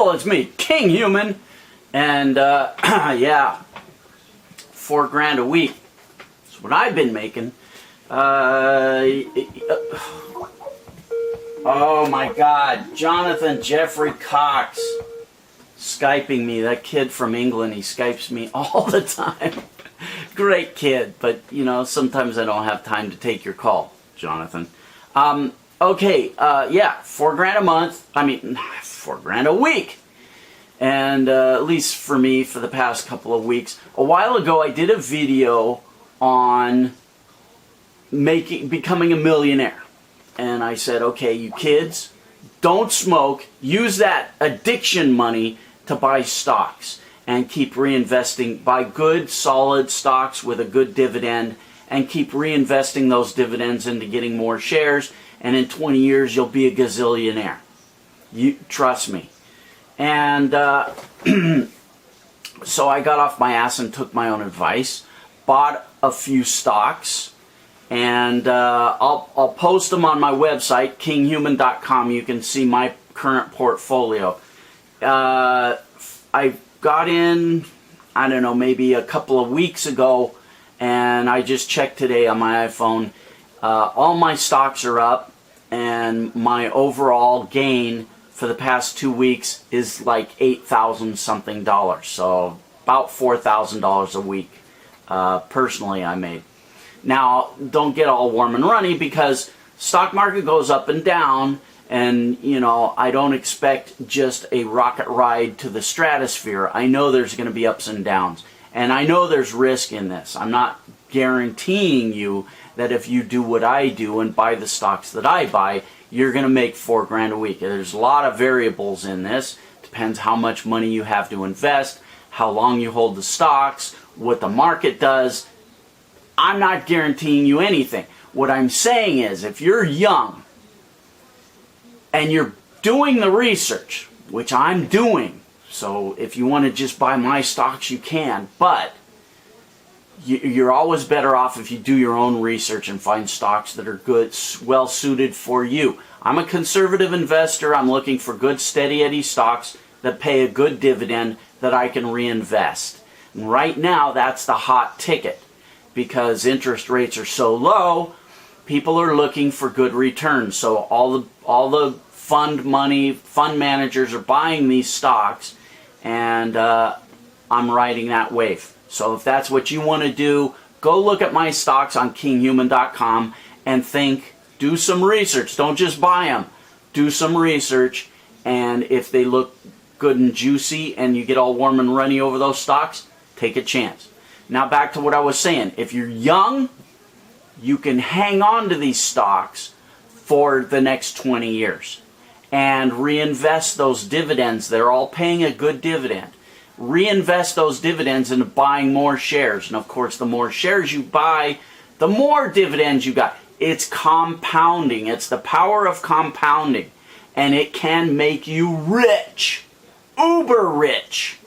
people, it's me, Kinghuman, and yeah, $4 grand a week. That's what I've been making. Oh my God, Jonathan Jeffrey Cox Skyping me. That kid from England, he Skypes me all the time. Great kid, but you know, sometimes I don't have time to take your call, Jonathan. Okay, yeah, $4 grand a month. I mean, $4 grand a week. And at least for me, for the past couple of weeks. A while ago, I did a video on becoming a millionaire. And I said, okay, you kids, don't smoke. Use that addiction money to buy stocks and keep reinvesting. Buy good, solid stocks with a good dividend and keep reinvesting those dividends into getting more shares. And in 20 years, you'll be a gazillionaire. You trust me. And so I got off my ass and took my own advice. Bought a few stocks. And I'll post them on my website, kinghuman.com. You can see my current portfolio. I got in, I don't know, maybe a couple of weeks ago, and I just checked today on my iPhone. All my stocks are up, and my overall gain for the past 2 weeks is like $8,000 something. So about $4,000 a week, personally I made. Now, don't get all warm and runny because stock market goes up and down, and you know, I don't expect just a rocket ride to the stratosphere. I know there's going to be ups and downs, and I know there's risk in this. I'm not guaranteeing you that if you do what I do and buy the stocks that I buy, you're going to make $4 grand a week. There's a lot of variables in this. Depends how much money you have to invest, how long you hold the stocks, what the market does. I'm not guaranteeing you anything. What I'm saying is, if you're young and you're doing the research, which I'm doing, so if you want to just buy my stocks, you can, but you're always better off if you do your own research and find stocks that are good, well suited for you. I'm a conservative investor. I'm looking for good, steady Eddie stocks that pay a good dividend that I can reinvest. And right now, that's the hot ticket. Because interest rates are so low, people are looking for good returns. So all the fund managers are buying these stocks, and I'm riding that wave. So if that's what you want to do, go look at my stocks on kinghuman.com and do some research. Don't just buy them. Do some research, and if they look good and juicy and you get all warm and runny over those stocks, take a chance. Now back to what I was saying. If you're young, you can hang on to these stocks for the next 20 years and reinvest those dividends. They're all paying a good dividend. Reinvest those dividends into buying more shares. And of course, the more shares you buy, the more dividends you got. It's compounding. It's the power of compounding. And it can make you rich. Uber rich.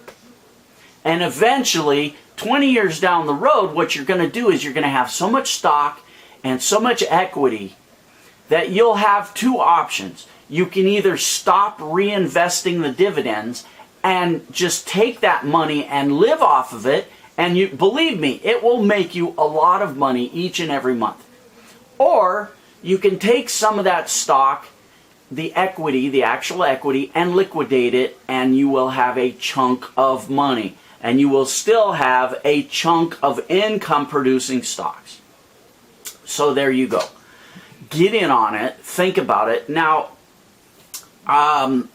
And eventually, 20 years down the road, what you're going to do is you're going to have so much stock and so much equity that you'll have two options. You can either stop reinvesting the dividends and just take that money and live off of it, and believe me, it will make you a lot of money each and every month. Or you can take some of that stock, the equity, the actual equity, and liquidate it, and you will have a chunk of money. And you will still have a chunk of income producing stocks. So there you go. Get in on it. Think about it. Now, I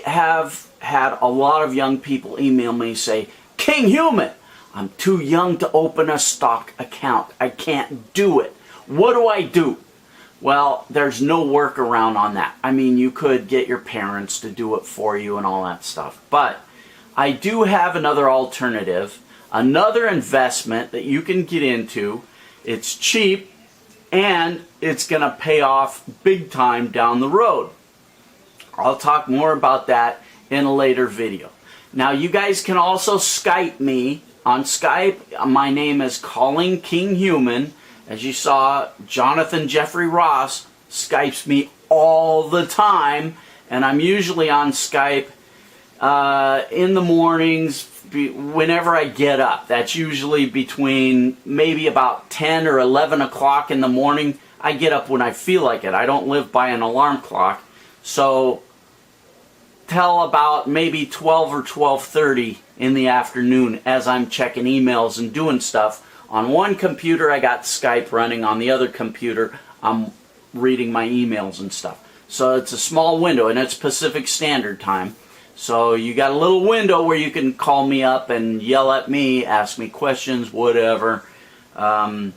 have had a lot of young people email me say, Kinghuman, I'm too young to open a stock account. I can't do it. What do I do? Well, there's no workaround on that. I mean, you could get your parents to do it for you and all that stuff. But I do have another alternative, another investment that you can get into. It's cheap, and it's going to pay off big time down the road. I'll talk more about that in a later video. Now, you guys can also Skype me. On Skype, my name is Calling Kinghuman. As you saw, Jonathan Jeffrey Ross Skypes me all the time. and I'm usually on Skype in the mornings whenever I get up. That's usually between maybe about 10 or 11 o'clock in the morning. I get up when I feel like it. I don't live by an alarm clock. So till about maybe 12 or 12:30 in the afternoon as I'm checking emails and doing stuff. On one computer I got Skype running, on the other computer I'm reading my emails and stuff. So it's a small window, and it's Pacific Standard Time. So you got a little window where you can call me up and yell at me, ask me questions, whatever. I'm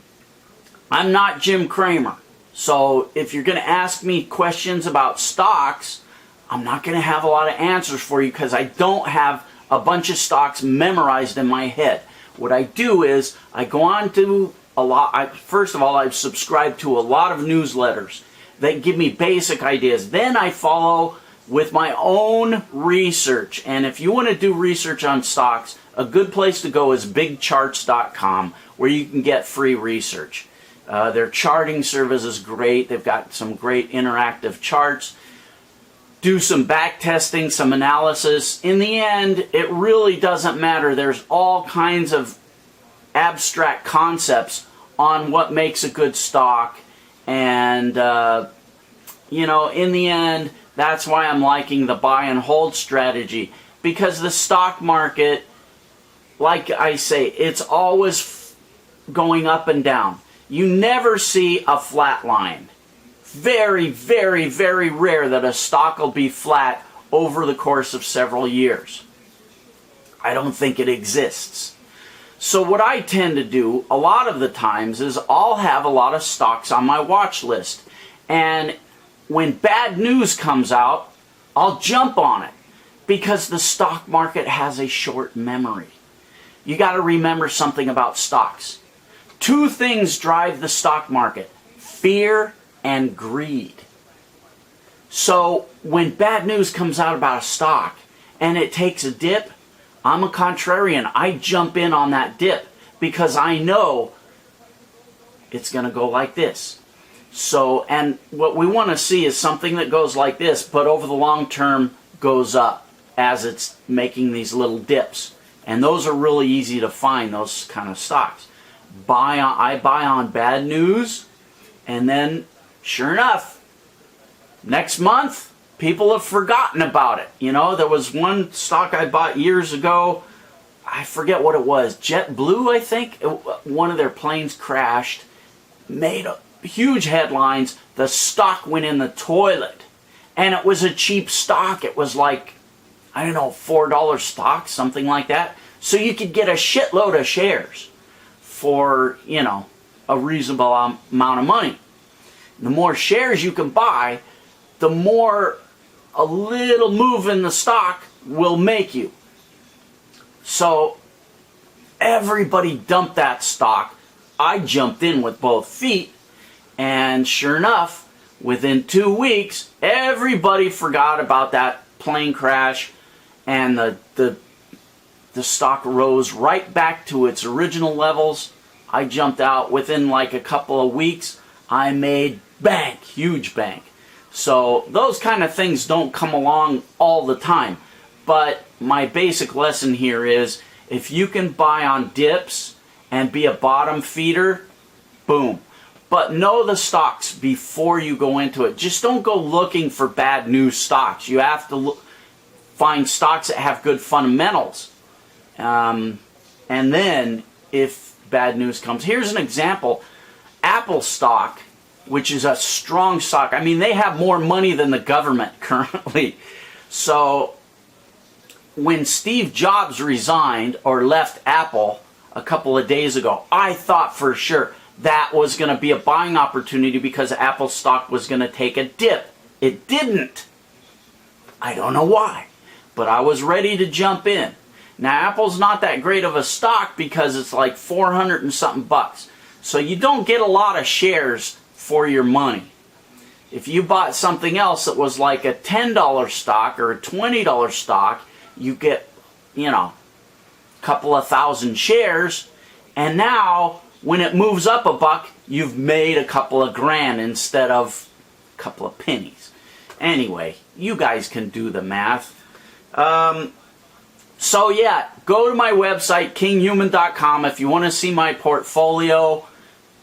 not Jim Cramer. So if you're going to ask me questions about stocks, I'm not going to have a lot of answers for you because I don't have a bunch of stocks memorized in my head. What I do is I go on to a lot. First of all, I've subscribed to a lot of newsletters that give me basic ideas. Then I follow with my own research. And if you want to do research on stocks, a good place to go is bigcharts.com, where you can get free research. Their charting service is great. They've got some great interactive charts. Do some back testing, some analysis. In the end, it really doesn't matter. There's all kinds of abstract concepts on what makes a good stock. And, you know, in the end, that's why I'm liking the buy and hold strategy. Because the stock market, like I say, it's always going up and down. You never see a flat line. Very, very, very rare that a stock will be flat over the course of several years. I don't think it exists. So what I tend to do a lot of the times is I'll have a lot of stocks on my watch list. And when bad news comes out, I'll jump on it because the stock market has a short memory. You got to remember something about stocks. Two things drive the stock market: fear and greed. So when bad news comes out about a stock and it takes a dip, I'm a contrarian. I jump in on that dip because I know it's going to go like this. So, and what we want to see is something that goes like this, but over the long term goes up as it's making these little dips. And those are really easy to find, those kind of stocks. I buy on bad news, and then sure enough, next month, people have forgotten about it. You know, there was one stock I bought years ago. I forget what it was. JetBlue, I think. One of their planes crashed. Made huge headlines. The stock went in the toilet. And it was a cheap stock. It was like, I don't know, $4 stock, something like that. So you could get a shitload of shares for, you know, a reasonable amount of money. The more shares you can buy, the more a little move in the stock will make you. So everybody dumped that stock. I jumped in with both feet, and sure enough, within 2 weeks, everybody forgot about that plane crash, and the stock rose right back to its original levels. I jumped out within like a couple of weeks. I made bank, huge bank. So those kind of things don't come along all the time. But my basic lesson here is if you can buy on dips and be a bottom feeder, boom. But know the stocks before you go into it. Just don't go looking for bad news stocks. You have to find stocks that have good fundamentals. And then if bad news comes, here's an example. Apple stock, which is a strong stock. I mean, they have more money than the government currently. So when Steve Jobs resigned or left Apple a couple of days ago, I thought for sure that was going to be a buying opportunity because Apple stock was going to take a dip. It didn't. I don't know why, but I was ready to jump in. Now, Apple's not that great of a stock because it's like 400 and something bucks. So you don't get a lot of shares for your money. If you bought something else that was like a $10 stock or a $20 stock, you get, you know, a couple of thousand shares. And now, when it moves up a buck, you've made a couple of grand instead of a couple of pennies. Anyway, you guys can do the math. So yeah, go to my website, kinghuman.com, if you want to see my portfolio.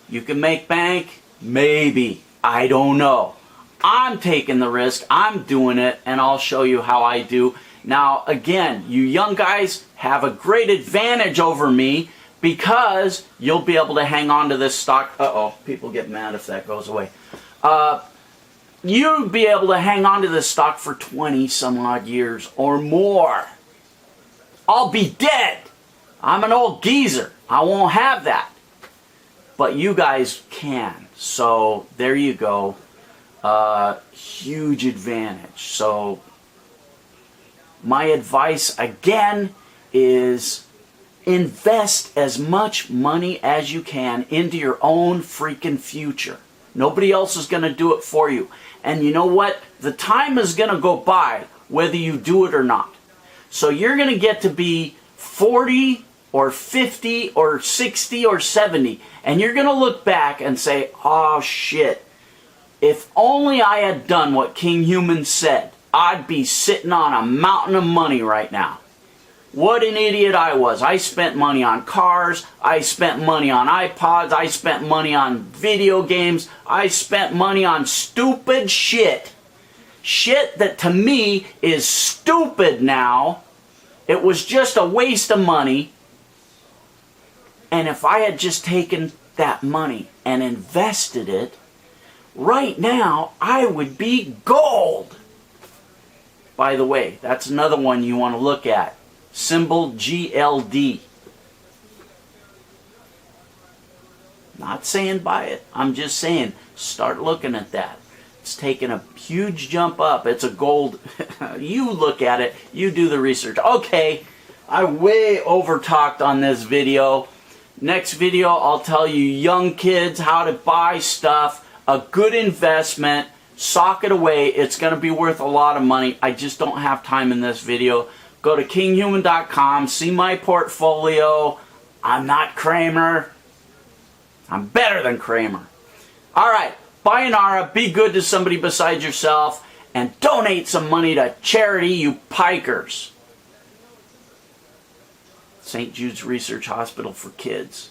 You can make bank? Maybe. I don't know. I'm taking the risk. I'm doing it, and I'll show you how I do. Now, again, you young guys have a great advantage over me because you'll be able to hang on to this stock. Uh-oh, people get mad if that goes away. You'll be able to hang on to this stock for 20 some odd years or more. I'll be dead. I'm an old geezer. I won't have that. But you guys can. So there you go. Huge advantage. So my advice again is invest as much money as you can into your own freaking future. Nobody else is going to do it for you. And you know what? The time is going to go by whether you do it or not. So you're going to get to be 40 or 50 or 60 or 70. And you're going to look back and say, oh shit, if only I had done what Kinghuman said, I'd be sitting on a mountain of money right now. What an idiot I was. I spent money on cars. I spent money on iPods. I spent money on video games. I spent money on stupid shit. Shit that to me is stupid now. It was just a waste of money. And if I had just taken that money and invested it, right now I would be gold. By the way, that's another one you want to look at. Symbol GLD. Not saying buy it. I'm just saying start looking at that. It's taken a huge jump up. It's a gold. You look at it. You do the research. Okay, I way over talked on this video. Next video, I'll tell you young kids how to buy stuff. A good investment. Sock it away. It's going to be worth a lot of money. I just don't have time in this video. Go to kinghuman.com. See my portfolio. I'm not Kramer. I'm better than Kramer. Alright, sayonara, be good to somebody besides yourself, and donate some money to charity, you pikers. St. Jude's Research Hospital for Kids.